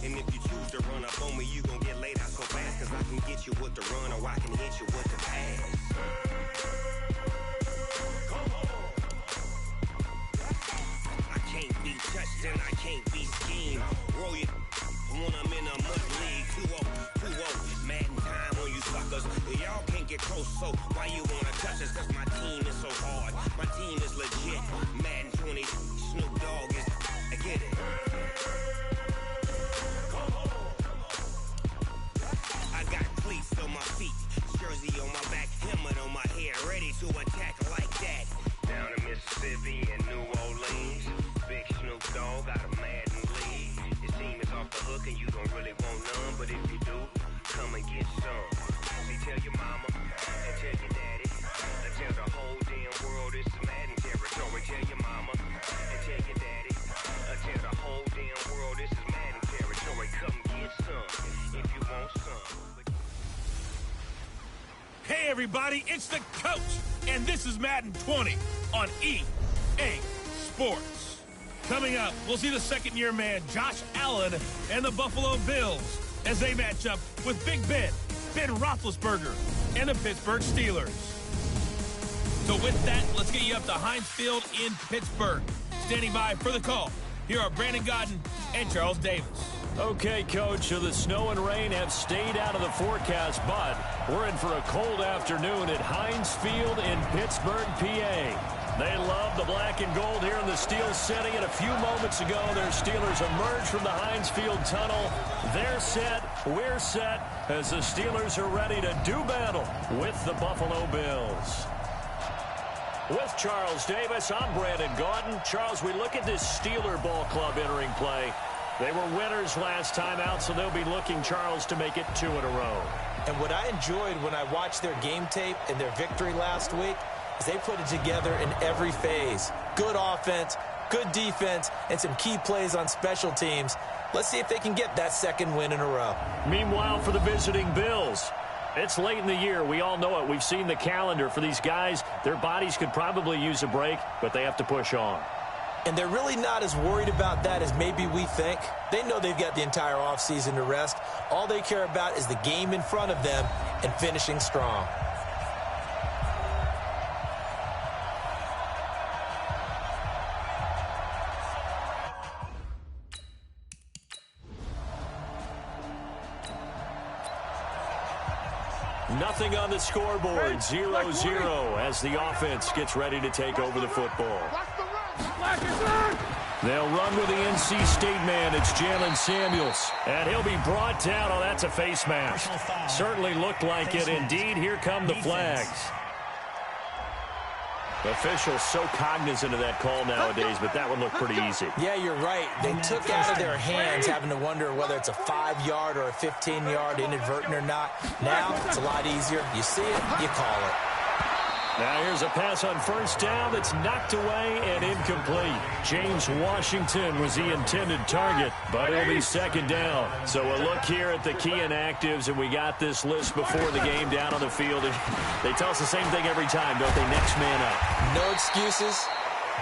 And if you choose to run up on me, you gon' get laid out so fast. Cause I can get you with the run or I can hit you with the pass. I can't be touched and I can't be schemed. Roll you when I'm in a mud league. 2-0, Madden time on you suckers. Y'all can't get close, so why you wanna touch us? Cause my team is so hard. My team is legit. Madden20, Snoop Dogg is, I get it. I got cleats on my feet, jersey on my back, helmet on my head, ready to attack like that. Down in Mississippi and New Orleans, big Snoop Dogg got a Madden league. Your team is off the hook and you don't really want none, but if you do, come and get some. See, tell your mama and tell your daddy, and tell the whole damn world it's Madden territory. Tell your mama and tell your daddy, and tell the whole damn world this is Madden territory. Come get some if you want some. Hey everybody, it's the coach, and this is Madden 20 on EA Sports. Coming up, we'll see the second-year man Josh Allen and the Buffalo Bills as they match up with Big Ben Roethlisberger, and the Pittsburgh Steelers. So with that, let's get you up to Heinz Field in Pittsburgh. Standing by for the call, here are Brandon Godden and Charles Davis. Okay, Coach, so the snow and rain have stayed out of the forecast, but we're in for a cold afternoon at Heinz Field in Pittsburgh, PA. They love the black and gold here in the Steel City, and a few moments ago, their Steelers emerged from the Heinz Field tunnel. They're set, we're set, as the Steelers are ready to do battle with the Buffalo Bills. With Charles Davis, I'm Brandon Gaudin. Charles, we look at this Steeler ball club entering play. They were winners last time out, so they'll be looking, Charles, to make it 2 in a row. And what I enjoyed when I watched their game tape and their victory last week is they put it together in every phase. Good offense, good defense, and some key plays on special teams. Let's see if they can get that second win in a row. Meanwhile, for the visiting Bills, it's late in the year. We all know it. We've seen the calendar for these guys. Their bodies could probably use a break, but they have to push on. And they're really not as worried about that as maybe we think. They know they've got the entire offseason to rest. All they care about is the game in front of them and finishing strong. Nothing on the scoreboard, 0-0 as the offense gets ready to take over the football. They'll run with the NC State man. It's Jalen Samuels. And he'll be brought down. Oh, that's a face mask. Certainly looked like it. Indeed, here come the flags. Officials so cognizant of that call nowadays, but that one looked pretty easy. Yeah, you're right. They took out of their hands having to wonder whether it's a 5-yard or a 15-yard inadvertent or not. Now, it's a lot easier. You see it, you call it. Now here's a pass on first down that's knocked away and incomplete. James Washington was the intended target, but it'll be second down. So a look here at the key inactives, and we got this list before the game down on the field. And they tell us the same thing every time, don't they? Next man up. No excuses.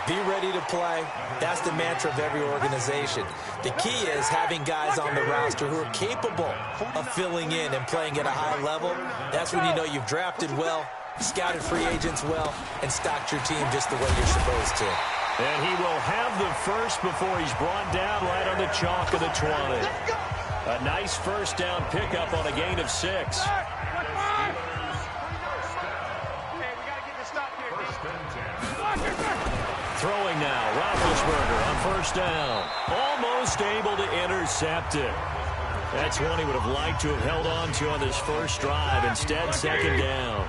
Be ready to play. That's the mantra of every organization. The key is having guys on the roster who are capable of filling in and playing at a high level. That's when you know you've drafted well, scouted free agents well, and stocked your team just the way you're supposed to. And he will have the first before he's brought down right on the chalk of the 20. A nice first down pickup on a gain of 6. Throwing now, Roethlisberger on first down. Almost able to intercept it. That's one he would have liked to have held on to on this first drive. Instead, second down.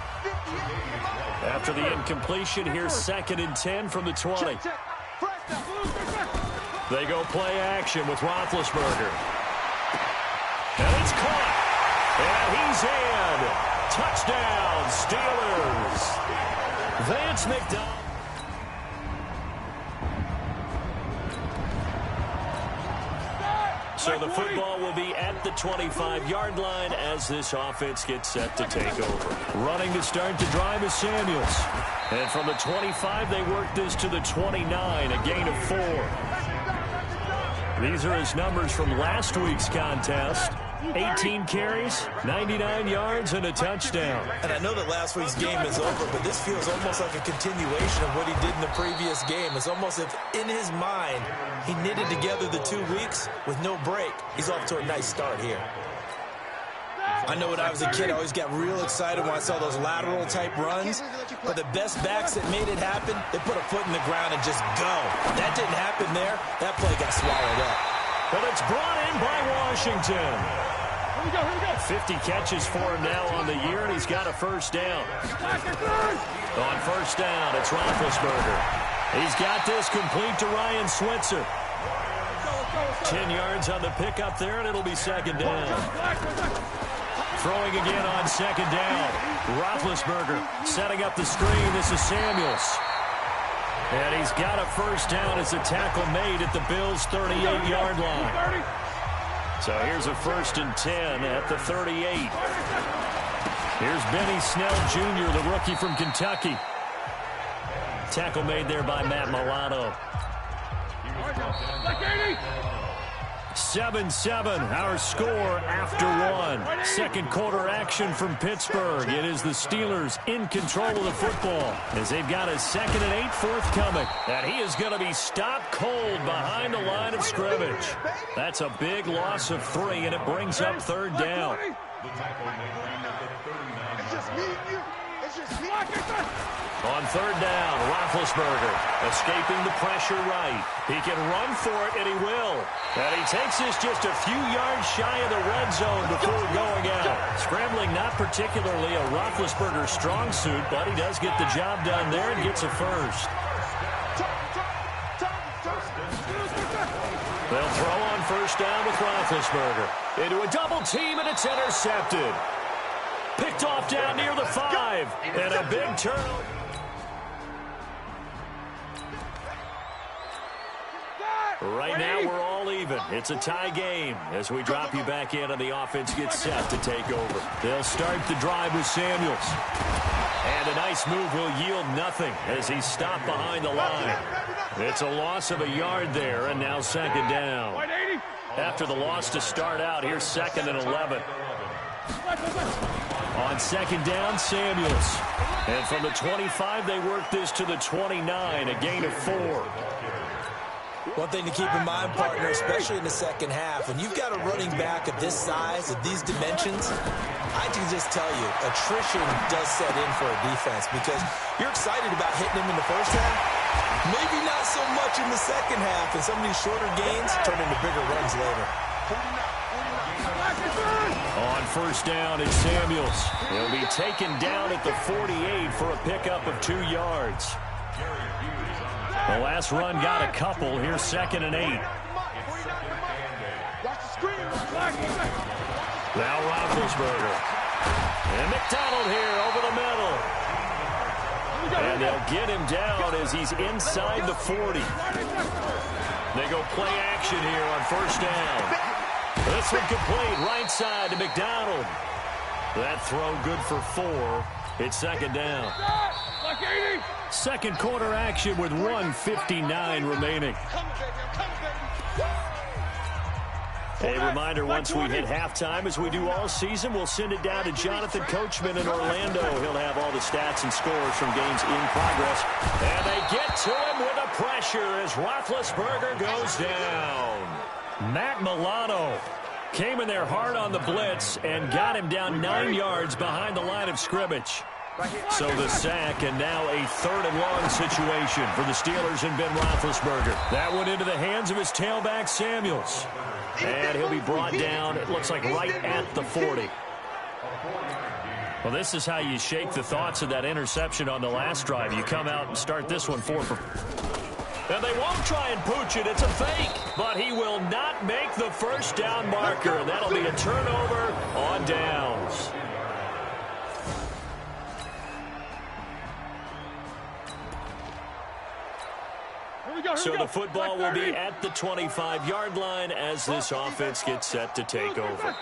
After the incompletion, here's 2nd and 10 from the 20. They go play action with Roethlisberger. And it's caught. And he's in. Touchdown, Steelers. Vance McDonald. So the football will be at the 25-yard line as this offense gets set to take over. Running to start the drive is Samuels. And from the 25, they work this to the 29, a gain of 4. These are his numbers from last week's contest. 18 carries, 99 yards, and a touchdown. And I know that last week's game is over, but this feels almost like a continuation of what he did in the previous game. It's almost as if in his mind, he knitted together the 2 weeks with no break. He's off to a nice start here. I know when I was a kid, I always got real excited when I saw those lateral type runs. But the best backs that made it happen, they put a foot in the ground and just go. That didn't happen there. That play got swallowed up. But it's brought in by Washington. Here we go. 50 catches for him now on the year, and he's got a first down. On first down, it's Roethlisberger. He's got this complete to Ryan Switzer. 10 yards on the pickup there, and it'll be second down. Throwing again on second down. Roethlisberger setting up the screen. This is Samuels. And he's got a first down as a tackle made at the Bills' 38-yard line. So here's a 1st and 10 at the 38. Here's Benny Snell Jr., the rookie from Kentucky. Tackle made there by Matt Milano. 7-7, our score after one. Second quarter action from Pittsburgh. It is the Steelers in control of the football as they've got a 2nd and 8 forthcoming. And he is going to be stopped cold behind the line of scrimmage. That's a big loss of 3, and it brings up 3rd down. On 3rd down, Roethlisberger escaping the pressure right. He can run for it, and he will. And he takes this just a few yards shy of the red zone before going out. Scrambling not particularly a Roethlisberger strong suit, but he does get the job done there and gets a first. They'll throw on first down with Roethlisberger. Into a double team, and it's intercepted. Picked off down near the 5. And a big turnover. Right now, we're all even. It's a tie game as we drop you back in and the offense gets set to take over. They'll start the drive with Samuels. And a nice move will yield nothing as he's stopped behind the line. It's a loss of a yard there, and now 2nd down. After the loss to start out, here's 2nd and 11. On 2nd down, Samuels. And from the 25, they work this to the 29, a gain of 4. One thing to keep in mind, partner, especially in the second half, when you've got a running back of this size, of these dimensions, I can just tell you, attrition does set in for a defense because you're excited about hitting him in the first half, maybe not so much in the second half, and some of these shorter gains turn into bigger runs later. On first down, it's Samuels. He'll be taken down at the 48 for a pickup of 2 yards. The last run got a couple. Here's 2nd and 8. Now Roethlisberger. And McDonald here over the middle. And they'll get him down as he's inside the 40. They go play action here on first down. This one complete, right side to McDonald. That throw good for 4. It's 2nd down. Second quarter action with 1:59 remaining. A reminder, once we hit halftime, as we do all season, we'll send it down to Jonathan Coachman in Orlando. He'll have all the stats and scores from games in progress. And they get to him with a pressure as Roethlisberger goes down. Matt Milano came in there hard on the blitz and got him down 9 yards behind the line of scrimmage. So the sack, and now a 3rd and long situation for the Steelers and Ben Roethlisberger. That went into the hands of his tailback, Samuels. And he'll be brought down, it looks like right at the 40. Well, this is how you shake the thoughts of that interception on the last drive. You come out and start this one 4 for... And they won't try and pooch it. It's a fake. But he will not make the first down marker. That'll be a turnover on downs. So the football will be at the 25-yard line as this offense gets set to take over.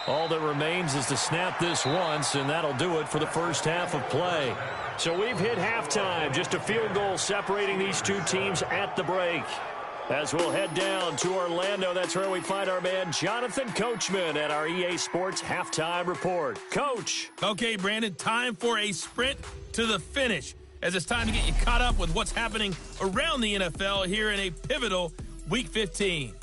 All that remains is to snap this once, and that'll do it for the first half of play. So we've hit halftime, just a field goal separating these two teams at the break. As we'll head down to Orlando, that's where we find our man Jonathan Coachman at our EA Sports Halftime Report. Coach. Okay, Brandon, time for a sprint to the finish, as it's time to get you caught up with what's happening around the NFL here in a pivotal Week 15.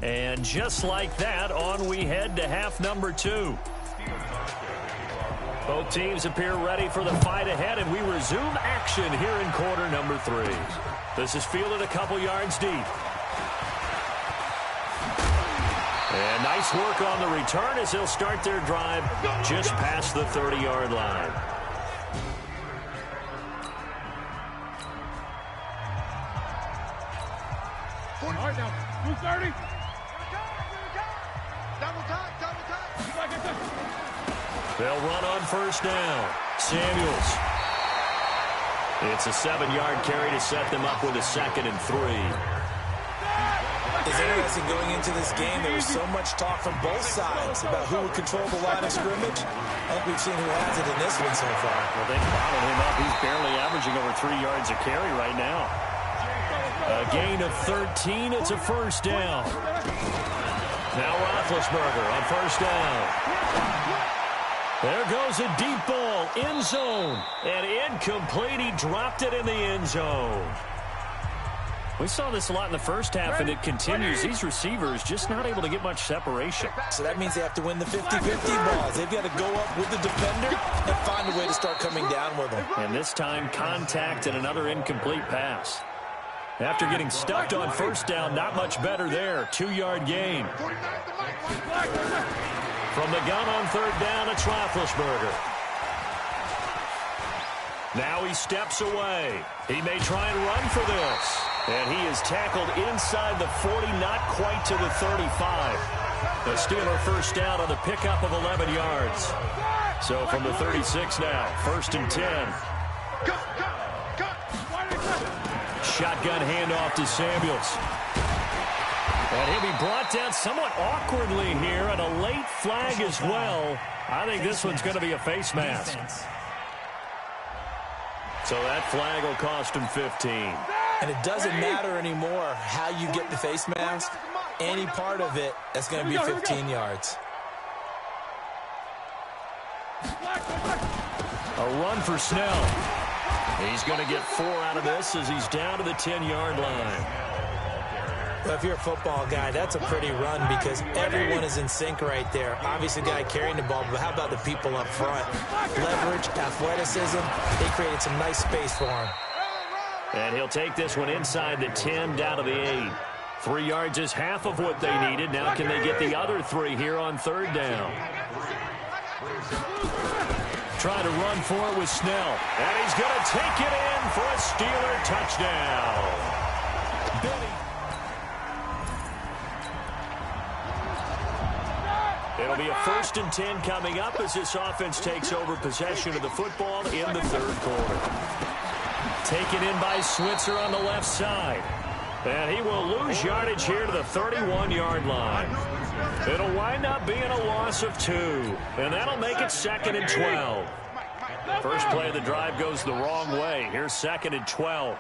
And just like that, on we head to half number 2. Both teams appear ready for the fight ahead, and we resume action here in quarter number 3. This is fielded a couple yards deep. And nice work on the return as they'll start their drive just past the 30-yard line. All right, now, 230. Double time. They'll run on first down. Samuels. It's a 7-yard carry to set them up with a 2nd and 3. It's interesting going into this game. There was so much talk from both sides about who would control the line of scrimmage. I think we've seen who has it in this one so far. Well, they bottled him up. He's barely averaging over 3 yards a carry right now. A gain of 13. It's a first down. Now Roethlisberger on first down. There goes a deep ball, end zone, and incomplete. He dropped it in the end zone. We saw this a lot in the first half, and it continues. These receivers just not able to get much separation. So that means they have to win the 50-50 balls. They've got to go up with the defender and find a way to start coming down with them. And this time, contact and another incomplete pass. After getting stuffed on first down, not much better there. 2-yard gain. From the gun on third down, it's Roethlisberger. Now he steps away. He may try and run for this. And he is tackled inside the 40, not quite to the 35. The Steeler first down on the pickup of 11 yards. So from the 36 now, 1st and 10. Shotgun handoff to Samuels. And he'll be brought down somewhat awkwardly here, and a late flag as well. I think this one's going to be a face mask. So that flag will cost him 15. And it doesn't matter anymore how you get the face mask. Any part of it, that's going to be 15 yards. A run for Snell. He's going to get 4 out of this as he's down to the 10-yard line. Well, if you're a football guy, that's a pretty run because everyone is in sync right there. Obviously, the guy carrying the ball, but how about the people up front? Leverage, athleticism, they created some nice space for him. And he'll take this one inside the 10, down to the 8. 3 yards is half of what they needed. Now can they get the other 3 here on third down? Trying to run for it with Snell. And he's going to take it in for a Steeler touchdown. It'll be a 1st and 10 coming up as this offense takes over possession of the football in the third quarter. Taken in by Switzer on the left side. And he will lose yardage here to the 31-yard line. It'll wind up being a loss of 2. And that'll make it 2nd and 12. First play of the drive goes the wrong way. Here's 2nd and 12.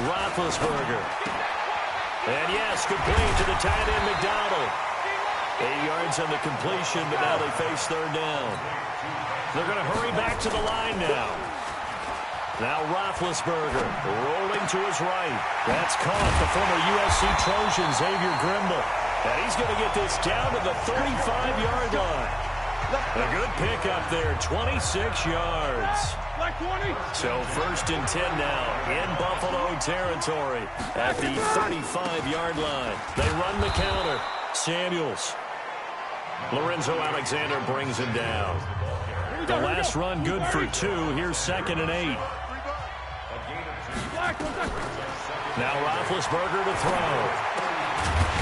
Roethlisberger. And yes, complete to the tight end McDonald. 8 yards on the completion, but now they face third down. They're going to hurry back to the line now. Now Roethlisberger rolling to his right. That's caught the former USC Trojan Xavier Grimble. And he's going to get this down to the 35-yard line. A good pickup there, 26 yards. So 1st and 10 now in Buffalo territory at the 35-yard line. They run the counter. Samuels. Lorenzo Alexander brings him down. The last run good for 2. Here's 2nd and 8. Now Roethlisberger to throw.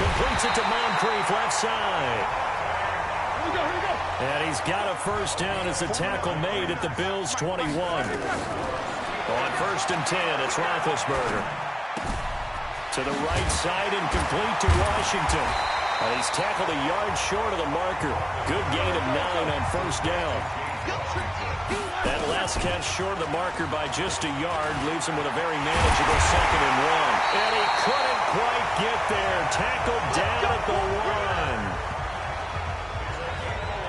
Completes it to Moncrief left side. And he's got a first down as the tackle made at the Bills' 21. On 1st and 10, it's Roethlisberger. To the right side and complete to Washington. And he's tackled a yard short of the marker. Good gain of 9 on first down. That last catch short of the marker by just a yard leaves him with a very manageable 2nd and 1. And he couldn't quite get there. Tackled down at the 1.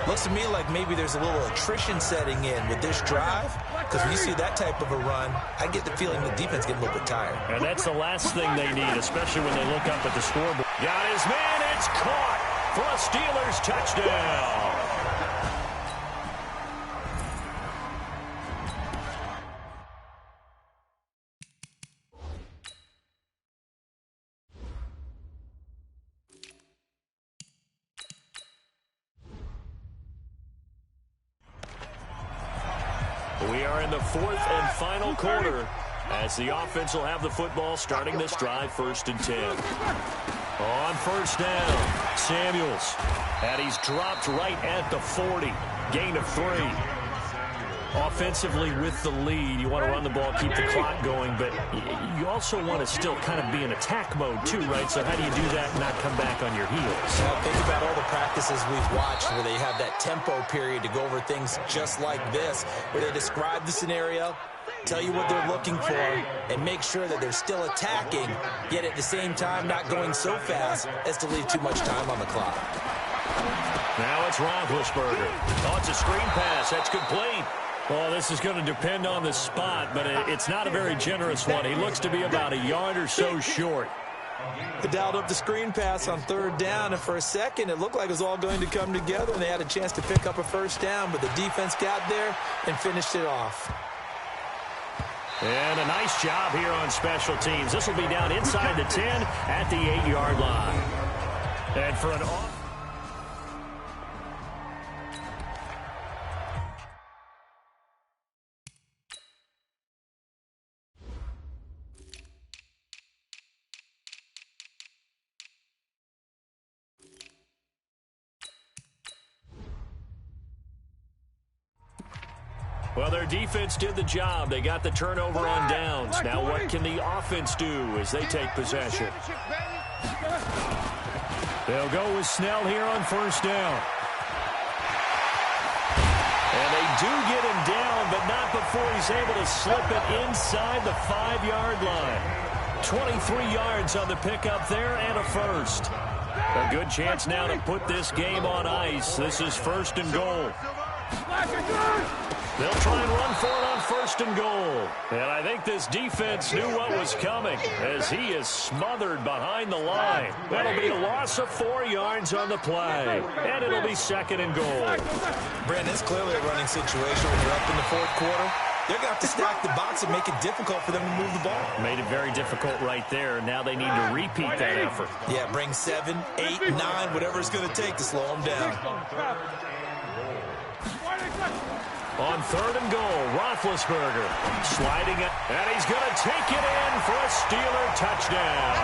Looks to me like maybe there's a little attrition setting in with this drive. Because when you see that type of a run, I get the feeling the defense getting a little bit tired. And that's the last thing they need, especially when they look up at the scoreboard. Got his man. It's caught for a Steelers touchdown. We are in the 4th and final quarter as the offense will have the football starting this drive 1st and 10. On first down, Samuels. And he's dropped right at the 40. Gain of 3. Offensively with the lead, you want to run the ball, keep the clock going, but you also want to still kind of be in attack mode too, right? So how do you do that and not come back on your heels? Now think about all the practices we've watched where they have that tempo period to go over things just like this, where they describe the scenario, tell you what they're looking for, and make sure that they're still attacking, yet at the same time not going so fast as to leave too much time on the clock. Now it's Roethlisberger. Oh, it's a screen pass. That's complete. Well, this is going to depend on the spot, but it's not a very generous one. He looks to be about a yard or so short. They dialed up the screen pass on 3rd down, and for a second it looked like it was all going to come together, and they had a chance to pick up a first down, but the defense got there and finished it off. And a nice job here on special teams. This will be down inside the 10 at the 8-yard line. And for an off. Well, their defense did the job. They got the turnover on downs. Now what can the offense do as they take possession? They'll go with Snell here on first down. And they do get him down, but not before he's able to slip it inside the 5-yard line. 23 yards on the pickup there and a first. A good chance now to put this game on ice. This is 1st and goal. They'll try and run for it on 1st and goal. And I think this defense knew what was coming as he is smothered behind the line. That'll be a loss of 4 yards on the play. And it'll be 2nd and goal. Brandon, it's clearly a running situation when you're up in the 4th quarter. They're going to have to stack the box and make it difficult for them to move the ball. Made it very difficult right there. Now they need to repeat that effort. Yeah, bring 7, 8, 9, whatever it's going to take to slow them down. On 3rd and goal, Roethlisberger sliding it, and he's going to take it in for a Steeler touchdown.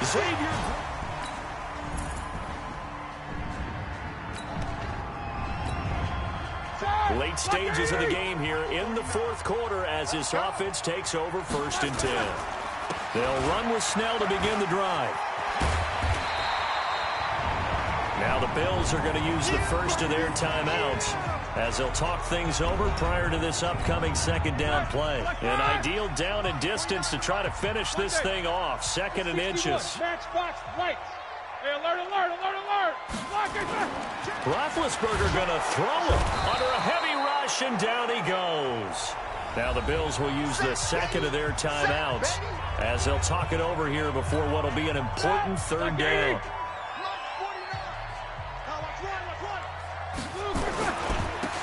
Xavier. Late stages of the game here in the 4th quarter as this offense takes over 1st and 10. They'll run with Snell to begin the drive. Now the Bills are going to use the first of their timeouts as they'll talk things over prior to this upcoming 2nd down play. An ideal down and distance to try to finish this thing off. 2nd and inches. Hey, alert, alert, alert, alert! Roethlisberger going to throw it under a heavy rush, and down he goes. Now the Bills will use the 2nd of their timeouts as they'll talk it over here before what will be an important 3rd down.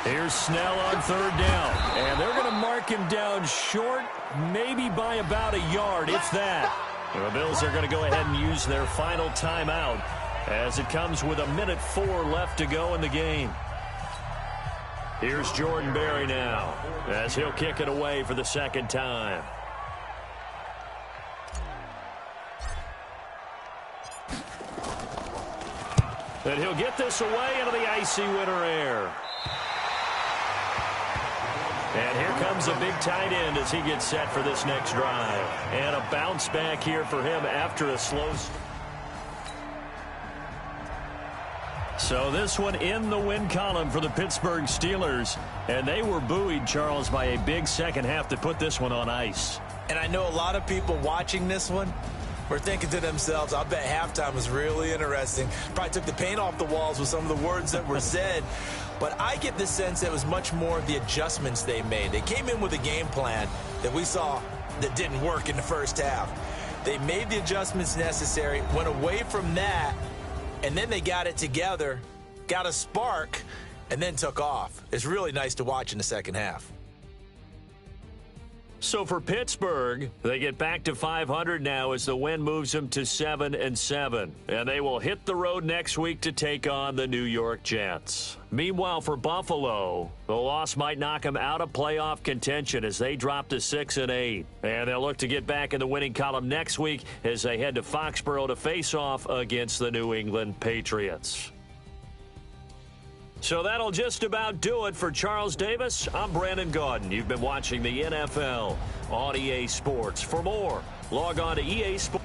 Here's Snell on 3rd down, and they're going to mark him down short, maybe by about a yard, if that. The Bills are going to go ahead and use their final timeout as it comes with 1:04 left to go in the game. Here's Jordan Berry now as he'll kick it away for the 2nd time. And he'll get this away into the icy winter air. And here comes a big tight end as he gets set for this next drive. And a bounce back here for him after a slow start. So this one in the win column for the Pittsburgh Steelers. And they were buoyed, Charles, by a big second half to put this one on ice. And I know a lot of people watching this one were thinking to themselves, I bet halftime was really interesting. Probably took the paint off the walls with some of the words that were said. But I get the sense that it was much more of the adjustments they made. They came in with a game plan that we saw that didn't work in the first half. They made the adjustments necessary, went away from that, and then they got it together, got a spark, and then took off. It's really nice to watch in the second half. So for Pittsburgh, they get back to 500 now as the win moves them to 7-7. And they will hit the road next week to take on the New York Jets. Meanwhile, for Buffalo, the loss might knock them out of playoff contention as they drop to 6-8. And they'll look to get back in the winning column next week as they head to Foxborough to face off against the New England Patriots. So that'll just about do it for Charles Davis. I'm Brandon Gaudin. You've been watching the NFL on EA Sports. For more, log on to EA Sports.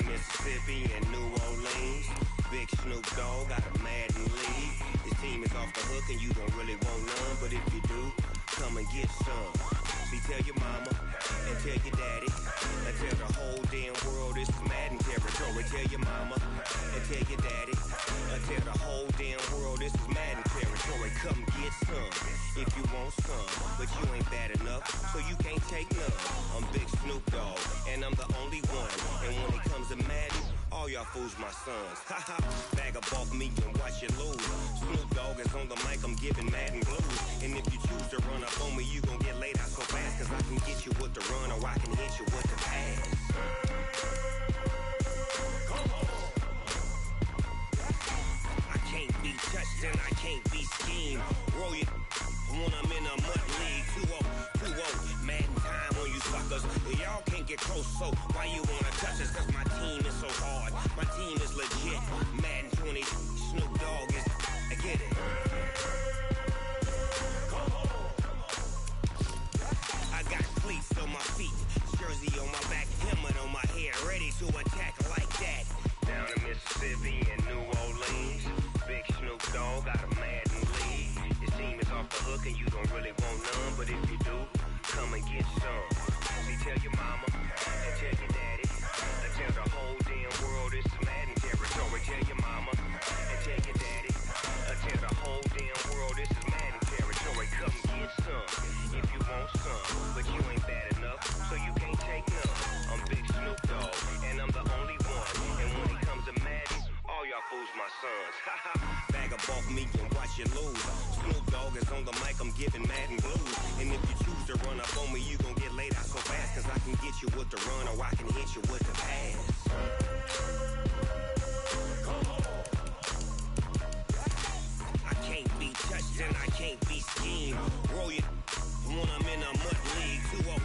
Mississippi and New Orleans. Big Snoop Dogg got a Madden league. His team is off the hook and you don't really want none, but if you do, come and get some. See, tell your mama and tell your daddy and tell the whole damn world this is Madden territory. Tell your mama and tell your daddy and tell the whole damn world this is Madden territory. Come get some if you want some, but you ain't bad enough, so you can't take none. I'm Big Snoop Dogg and I'm the only one, and when it comes to Madden, all y'all fools my sons. Haha, bag up off me and watch you lose. Snoop Dogg is on the mic, I'm giving Madden blues. And if you choose to run up on me, you gon' get laid out so fast, cause I can get you with the run or I can hit you with the pass. I can't be touched and I can't be schemed. Roll you when I'm in a mud league. 2-0, Madden time on you suckers. Y'all can't get close, so why you wanna touch us? Cause my team is so hard, my team is legit. Madden 20, Snoop Dogg is, I get it. I got cleats on my feet, jersey on my back, helmet on my head, ready to attack like that. Down in Mississippi and New Orleans, Big Snoop Dogg got a Madden league. His team is off the hook and you don't really want none, but if you do, come and get some. See, tell your mama and tell your daddy and tell the whole damn world this is Madden territory. Tell your mama and tell your daddy and tell the whole damn world this is Madden territory. Come get some if you want some, but you ain't bad enough, so you can't take none. I'm Big Snoop Dogg and I'm the only one, and when it comes to Madden, all y'all fools my sons. Haha, bag up off me and watch you lose. Snoop Dogg is on the mic, I'm giving Madden blues. And if you choose to run up on me, you gon' get laid out so fast, cause I can get you with the run or I can hit you with the pass. I can't be touched and I can't be schemed. Roll you when I'm in a mud league. 2-0,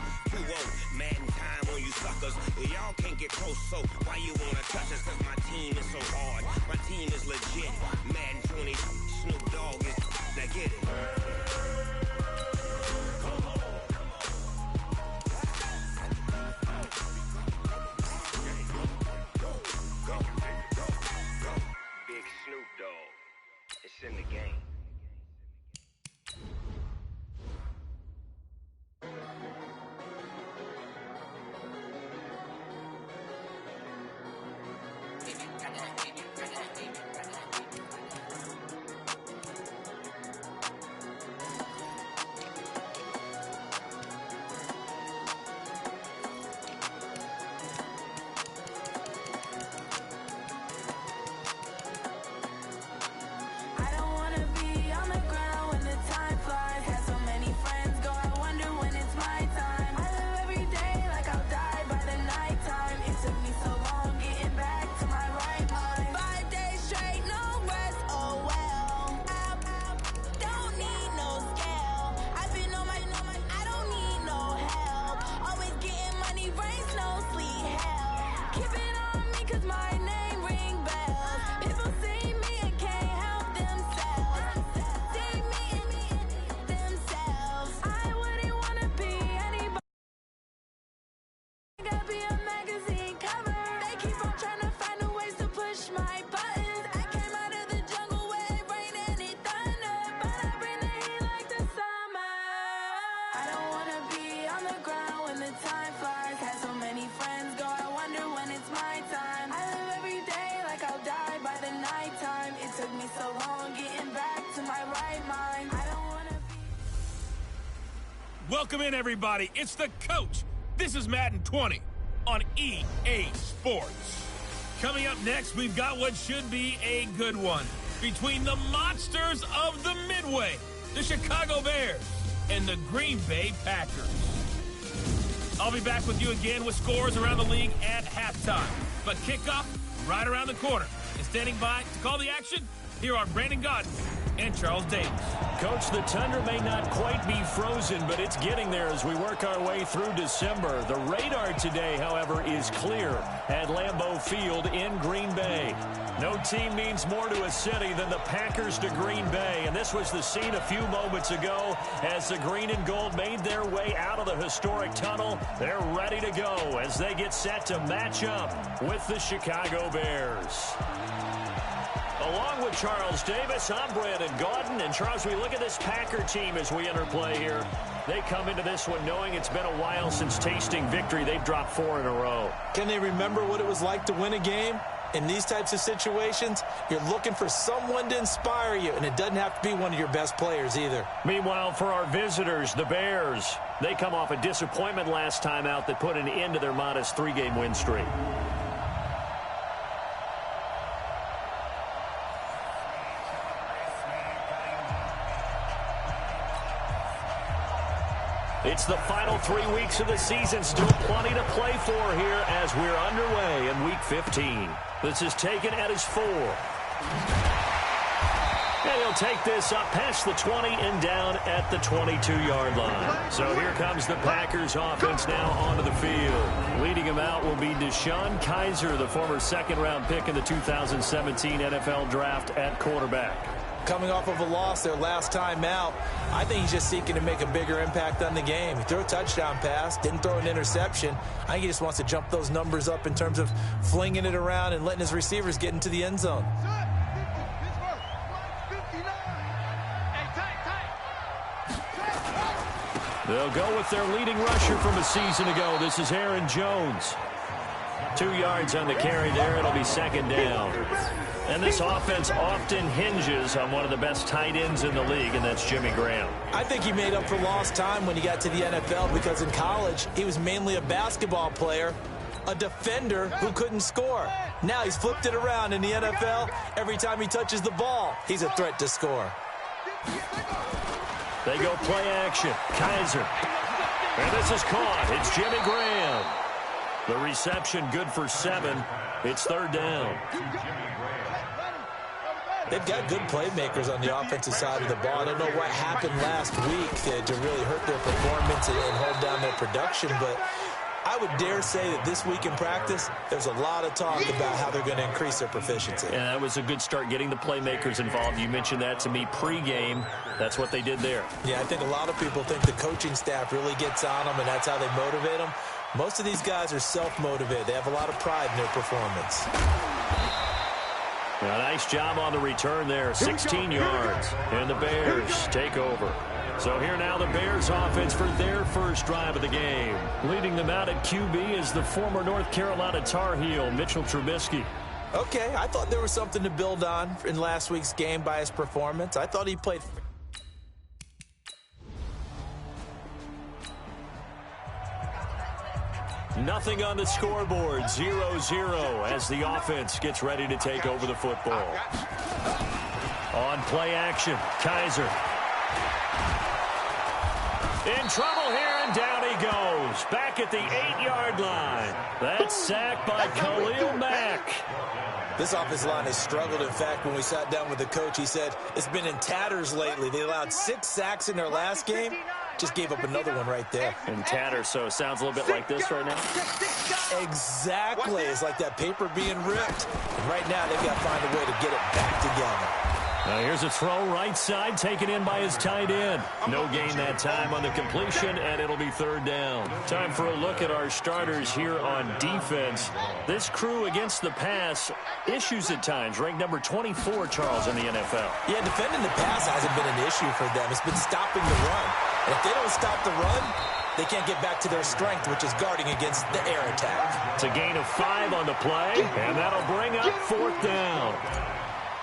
Madden time on you suckers. Y'all can't get close, so why you wanna touch us? Cause my team is so hard, my team is legit. Madden 20, Snoop Dogg is, now get it. Big Snoop Dogg, it's in the game. Welcome in, everybody. It's the coach. This is Madden20 on EA Sports. Coming up next, we've got what should be a good one between the monsters of the Midway, the Chicago Bears, and the Green Bay Packers. I'll be back with you again with scores around the league at halftime. But kickoff right around the corner. And standing by to call the action, here are Brandon Godden and Charles Davis. Coach, the tundra may not quite be frozen, but it's getting there as we work our way through December. The radar today, however, is clear at Lambeau Field in Green Bay. No team means more to a city than the Packers to Green Bay, and this was the scene a few moments ago as the green and gold made their way out of the historic tunnel. They're ready to go as they get set to match up with the Chicago Bears. Along with Charles Davis, I'm Brandon Godden. And Charles, we look at this Packer team as we interplay here. They come into this one knowing it's been a while since tasting victory. They've dropped 4 in a row. Can they remember what it was like to win a game? In these types of situations, you're looking for someone to inspire you, and it doesn't have to be one of your best players either. Meanwhile, for our visitors, the Bears, they come off a disappointment last time out that put an end to their modest 3-game win streak. It's the final 3 weeks of the season. Still plenty to play for here as we're underway in Week 15. This is taken at his 4. And he'll take this up past the 20 and down at the 22-yard line. So here comes the Packers offense now onto the field. Leading him out will be Deshaun Kaiser, the former second-round pick in the 2017 NFL Draft at quarterback. Coming off of a loss their last time out, I think he's just seeking to make a bigger impact on the game. He threw a touchdown pass, didn't throw an interception. I think he just wants to jump those numbers up in terms of flinging it around and letting his receivers get into the end zone. They'll go with their leading rusher from a season ago. This is Aaron Jones. 2 yards on the carry there. It'll be second down. And this offense often hinges on one of the best tight ends in the league, and that's Jimmy Graham. I think he made up for lost time when he got to the NFL because in college, he was mainly a basketball player, a defender who couldn't score. Now he's flipped it around in the NFL. Every time he touches the ball, he's a threat to score. They go play action. Kaiser. And this is caught. It's Jimmy Graham. The reception good for 7. It's third down. They've got good playmakers on the offensive side of the ball. I don't know what happened last week to really hurt their performance and hold down their production, but I would dare say that this week in practice, there's a lot of talk about how they're going to increase their proficiency. And that was a good start, getting the playmakers involved. You mentioned that to me pregame. That's what they did there. Yeah, I think a lot of people think the coaching staff really gets on them, and that's how they motivate them. Most of these guys are self-motivated. They have a lot of pride in their performance. A nice job on the return there, 16 yards, and the Bears take over. So here now the Bears offense for their first drive of the game. Leading them out at QB is the former North Carolina Tar Heel, Mitchell Trubisky. Okay, I thought there was something to build on in last week's game by his performance. I thought he played... Nothing on the scoreboard, 0-0 as the offense gets ready to take over the football. On play action, Kaiser. In trouble here, and down he goes. Back at the 8-yard line. That's sacked by Khalil Mack. This offensive line has struggled. In fact, when we sat down with the coach, he said it's been in tatters lately. They allowed 6 sacks in their last game. Just gave up another one right there. In tatters, so it sounds a little bit like this right now. Exactly. It's like that paper being ripped. And right now, they've got to find a way to get it back together. Now here's a throw right side taken in by his tight end. No gain that time on the completion, and it'll be third down. Time for a look at our starters here on defense. This crew against the pass, issues at times. Ranked number 24, Charles, in the NFL. Yeah, defending the pass hasn't been an issue for them. It's been stopping the run. And if they don't stop the run, they can't get back to their strength, which is guarding against the air attack. It's a gain of 5 on the play, and that'll bring up fourth down.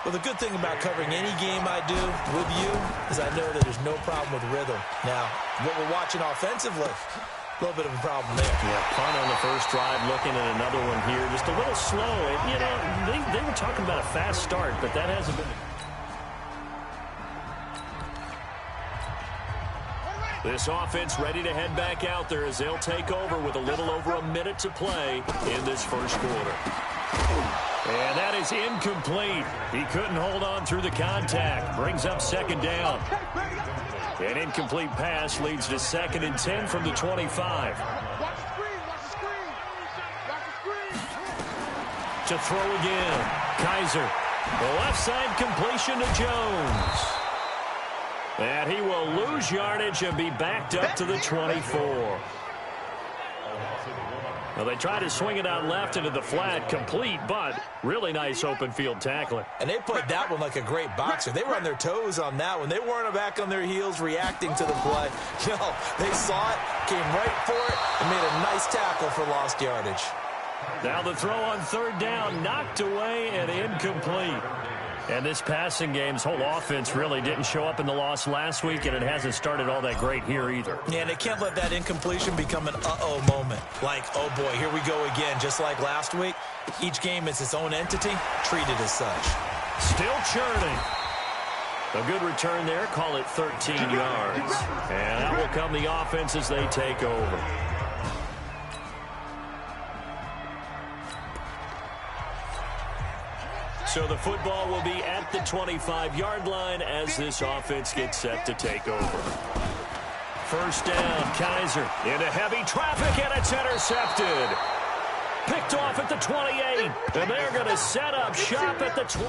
Well, the good thing about covering any game I do with you is I know that there's no problem with rhythm. Now, what we're watching offensively, a little bit of a problem there. Yeah, punt on the first drive, looking at another one here. Just a little slow. And, you know, they were talking about a fast start, but that hasn't been. This offense ready to head back out there as they'll take over with a little over a minute to play in this first quarter. And that is incomplete. He couldn't hold on through the contact. Brings up second down. An incomplete pass leads to 2nd and 10 from the 25. To throw again. Kaiser. The left side completion to Jones. And he will lose yardage and be backed up to the 24. Well, they try to swing it out left into the flat, complete, but really nice open field tackling. And they played that one like a great boxer. They were on their toes on that one. They weren't back on their heels reacting to the play. No, they saw it, came right for it, and made a nice tackle for lost yardage. Now the throw on third down, knocked away and incomplete. And this passing game's whole offense really didn't show up in the loss last week, and it hasn't started all that great here either. Yeah, and they can't let that incompletion become an uh-oh moment. Like, oh boy, here we go again. Just like last week, each game is its own entity, treated as such. Still churning. A good return there, call it 13 yards. And that will come the offense as they take over. So the football will be at the 25-yard line as this offense gets set to take over. First down, Kaiser into heavy traffic, and it's intercepted. Picked off at the 28, and they're going to set up shop at the 20.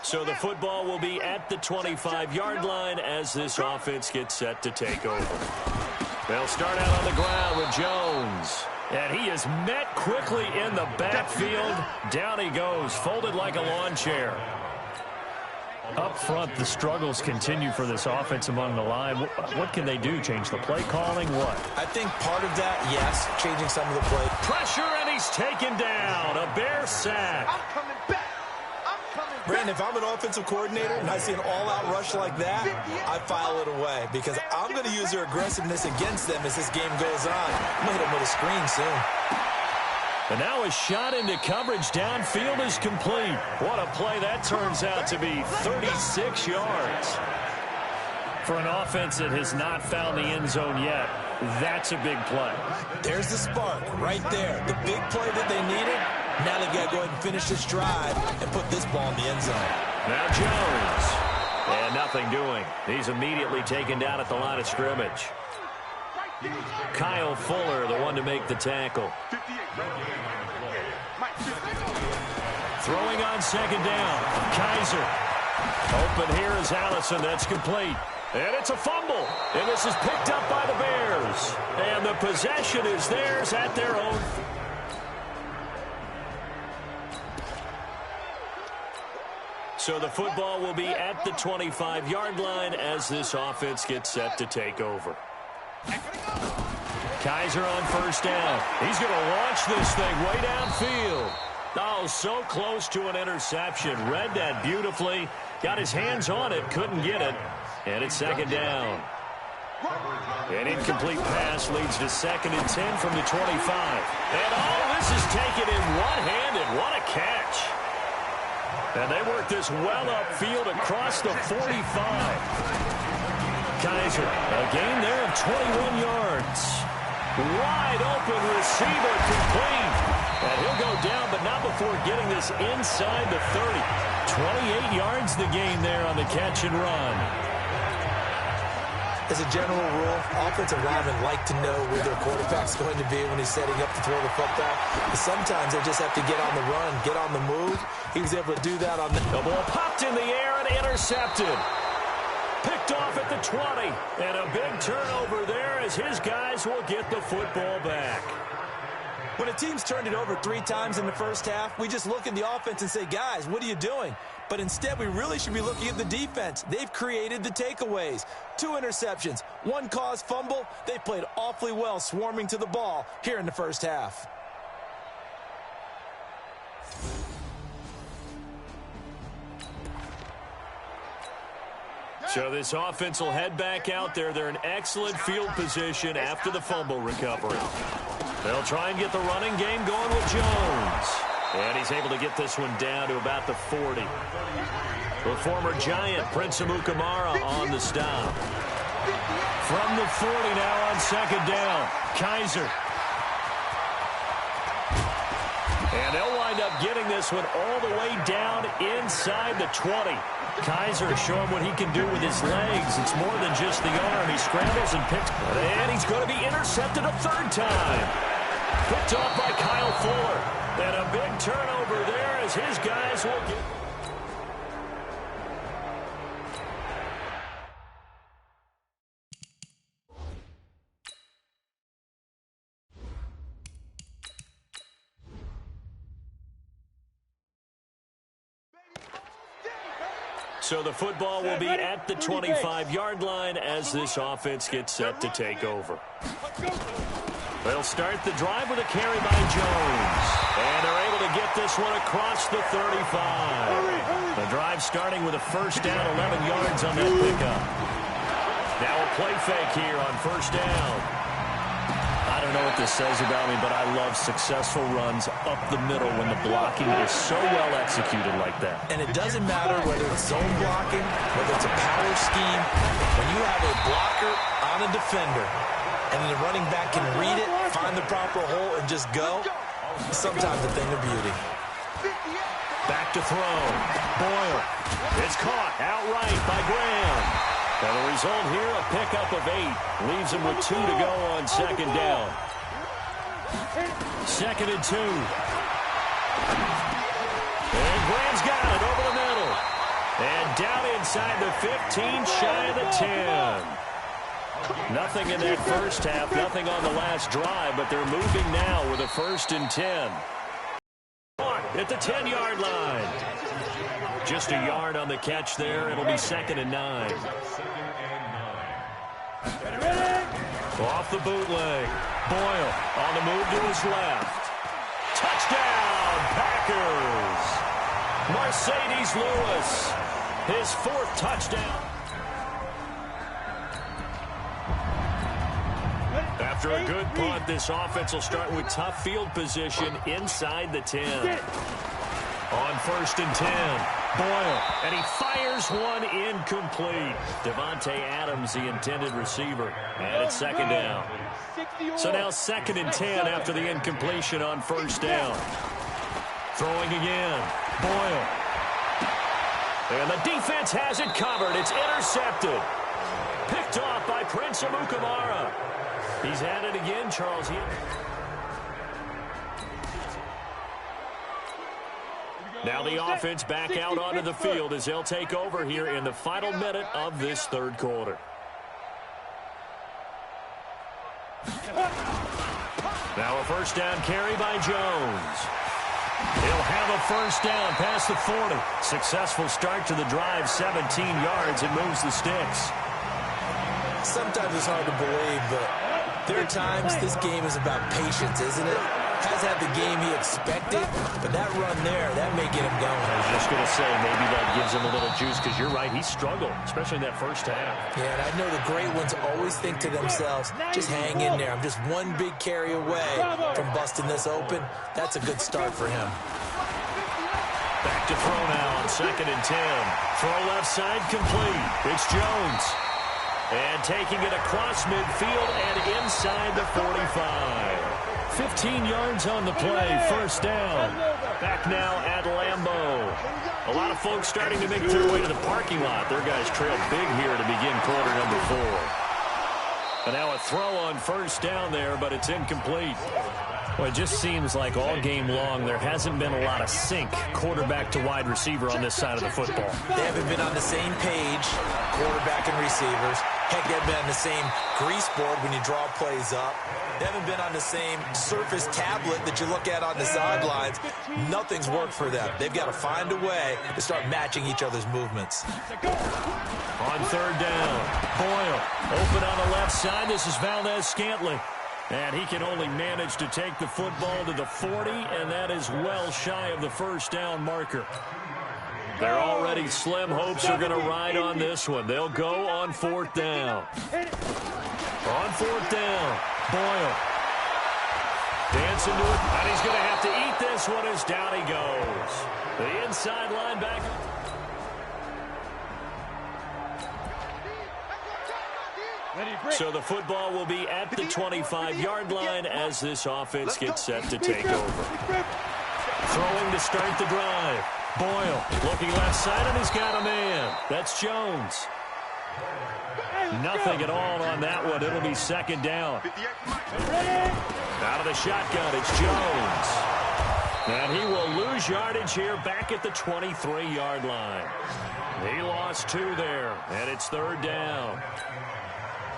So the football will be at the 25-yard line as this offense gets set to take over. They'll start out on the ground with Jones. And he is met quickly in the backfield. Down he goes, folded like a lawn chair. Up front, the struggles continue for this offense among the line. What can they do? Change the play calling? What? I think part of that, yes, changing some of the play. Pressure, and he's taken down. A Bear sack. I'm coming back. Brandon, if I'm an offensive coordinator and I see an all-out rush like that, I file it away because I'm going to use their aggressiveness against them as this game goes on. I'm going to hit them with a screen soon. And now a shot into coverage downfield is complete. What a play that turns out to be, 36 yards. For an offense that has not found the end zone yet, that's a big play. There's the spark right there. The big play that they needed. Now they've got to go ahead and finish this drive and put this ball in the end zone. Now Jones. And nothing doing. He's immediately taken down at the line of scrimmage. Kyle Fuller, the one to make the tackle. Throwing on second down. Kaiser. Open here is Allison. That's complete. And it's a fumble. And this is picked up by the Bears. And the possession is theirs at their own. So the football will be at the 25-yard line as this offense gets set to take over. Kaiser on first down. He's going to launch this thing way downfield. Oh, so close to an interception. Read that beautifully. Got his hands on it, couldn't get it. And it's second down. An incomplete pass leads to 2nd and 10 from the 25. And all this is taken in one-handed. What a catch. And they work this well upfield across the 45. Kaiser, a gain there of 21 yards. Wide open receiver complete. And he'll go down, but not before getting this inside the 30. 28 yards the gain there on the catch and run. As a general rule, offensive linemen like to know where their quarterback's going to be when he's setting up to throw the football. But sometimes they just have to get on the run, get on the move. He was able to do that on the ball popped in the air and intercepted. Picked off at the 20. And a big turnover there as his guys will get the football back. When a team's turned it over 3 times in the first half, we just look at the offense and say, guys, what are you doing? But instead, we really should be looking at the defense. They've created the takeaways. 2 interceptions, 1 caused fumble. They played awfully well swarming to the ball here in the first half. So this offense will head back out there. They're in excellent field position after the fumble recovery. They'll try and get the running game going with Jones. And he's able to get this one down to about the 40. The former Giant, Prince Amukamara, on the stop. From the 40 now on second down. Kaiser. And they'll wind up getting this one all the way down inside the 20. Kaiser showing what he can do with his legs. It's more than just the arm. He scrambles and picks. And he's going to be intercepted a 3rd time. Picked off by Kyle Fuller. And a big turnover there as his guys will get... So the football will be at the 25-yard line as this offense gets set to take over. They'll start the drive with a carry by Jones. And they're able to get this one across the 35. The drive starting with a first down, 11 yards on that pickup. Now a play fake here on first down. I don't know what this says about me, but I love successful runs up the middle when the blocking is so well executed like that. And it doesn't matter whether it's zone blocking, whether it's a power scheme. When you have a blocker on a defender, and the running back can read it, find the proper hole, and just go, sometimes a thing of beauty. Back to throw. Boyle. It's caught outright by Graham. And the result here, a pickup of 8. Leaves him with 2 to go on second down. 2nd and 2. And Graham's got it over the middle. And down inside the 15, shy of the 10. Nothing in that first half, nothing on the last drive, but they're moving now with a 1st and 10. At the 10-yard line. Just a yard on the catch there. It'll be 2nd and 9. Off the bootleg. Boyle on the move to his left. Touchdown, Packers. Mercedes Lewis, his 4th touchdown. After a good punt, this offense will start with tough field position inside the 10. On 1st and 10, Boyle, and he fires one incomplete. Devontae Adams, the intended receiver, and it's 2nd down. So now 2nd and 10 after the incompletion on 1st down. Throwing again, Boyle. And the defense has it covered. It's intercepted. Picked off by Prince Amukamara. He's had it again, Charles. Now the offense back out onto the field as they'll take over here in the final minute of this 3rd quarter. Now a 1st down carry by Jones. He'll have a 1st down past the 40. Successful start to the drive, 17 yards. It moves the sticks. Sometimes it's hard to believe, but there are times this game is about patience, isn't it? Has had the game he expected, but that run there, that may get him going. I was just going to say, maybe that gives him a little juice, because you're right, he struggled, especially in that first half. Yeah, and I know the great ones always think to themselves, just hang in there. I'm just one big carry away from busting this open. That's a good start for him. Back to throw now on 2nd and 10. Throw left side complete. It's Jones. And taking it across midfield and inside the 45. 15 yards on the play, 1st down. Back now at Lambeau. A lot of folks starting to make their way to the parking lot. Their guys trail big here to begin quarter number 4. And now a throw on first down there, but it's incomplete. Well, it just seems like all game long there hasn't been a lot of sync quarterback to wide receiver on this side of the football. They haven't been on the same page, quarterback and receivers. Heck, they haven't been on the same grease board when you draw plays up. They haven't been on the same surface tablet that you look at on the sidelines. Nothing's worked for them. They've got to find a way to start matching each other's movements. On third down, Boyle open on the left side. This is Valdez-Scantling. And he can only manage to take the football to the 40, and that is well shy of the first down marker. They're already slim hopes are going to ride on this one. They'll go on fourth down. On fourth down, Boyle. Dancing to it, and he's going to have to eat this one as down he goes. The inside linebacker. So the football will be at the 25-yard line as this offense gets set to take over. Throwing to start the drive. Boyle looking left side, and he's got a man. That's Jones. Nothing at all on that one. It'll be second down. Out of the shotgun, it's Jones. And he will lose yardage here back at the 23-yard line. He lost 2 there, and it's third down.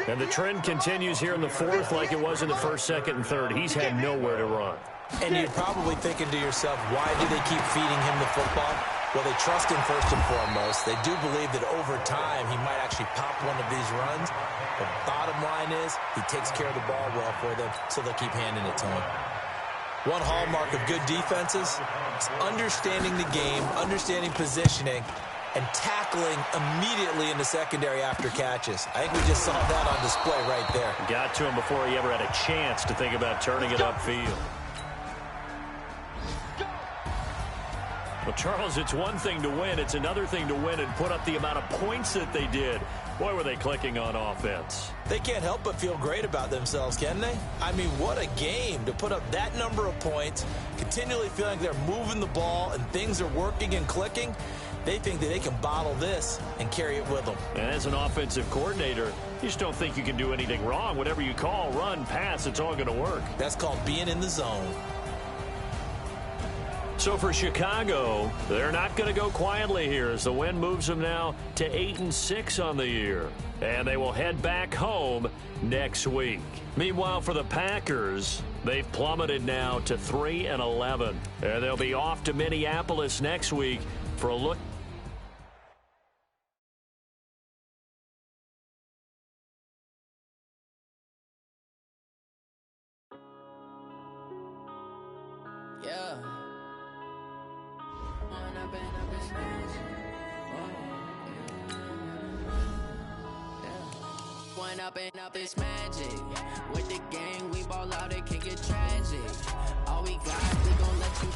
And the trend continues here in the fourth like it was in the first, second, and third. He's had nowhere to run. And you're probably thinking to yourself, why do they keep feeding him the football? Well, they trust him first and foremost. They do believe that over time he might actually pop one of these runs. The bottom line is he takes care of the ball well for them, so they'll keep handing it to him. One hallmark of good defenses is understanding the game, understanding positioning, and tackling immediately in the secondary after catches. I think we just saw that on display right there. Got to him before he ever had a chance to think about turning it upfield. Well, Charles, it's one thing to win. It's another thing to win and put up the amount of points that they did. Boy, were they clicking on offense. They can't help but feel great about themselves, can they? I mean, what a game to put up that number of points, continually feeling they're moving the ball and things are working and clicking. They think that they can bottle this and carry it with them. And as an offensive coordinator, you just don't think you can do anything wrong. Whatever you call, run, pass, it's all going to work. That's called being in the zone. So for Chicago, they're not going to go quietly here as the win moves them now to 8-6 on the year. And they will head back home next week. Meanwhile, for the Packers, they've plummeted now to 3-11. And they'll be off to Minneapolis next week for a look. Yeah. Up is magic. With the gang, we ball out, it can get tragic. All we got, we gon' let you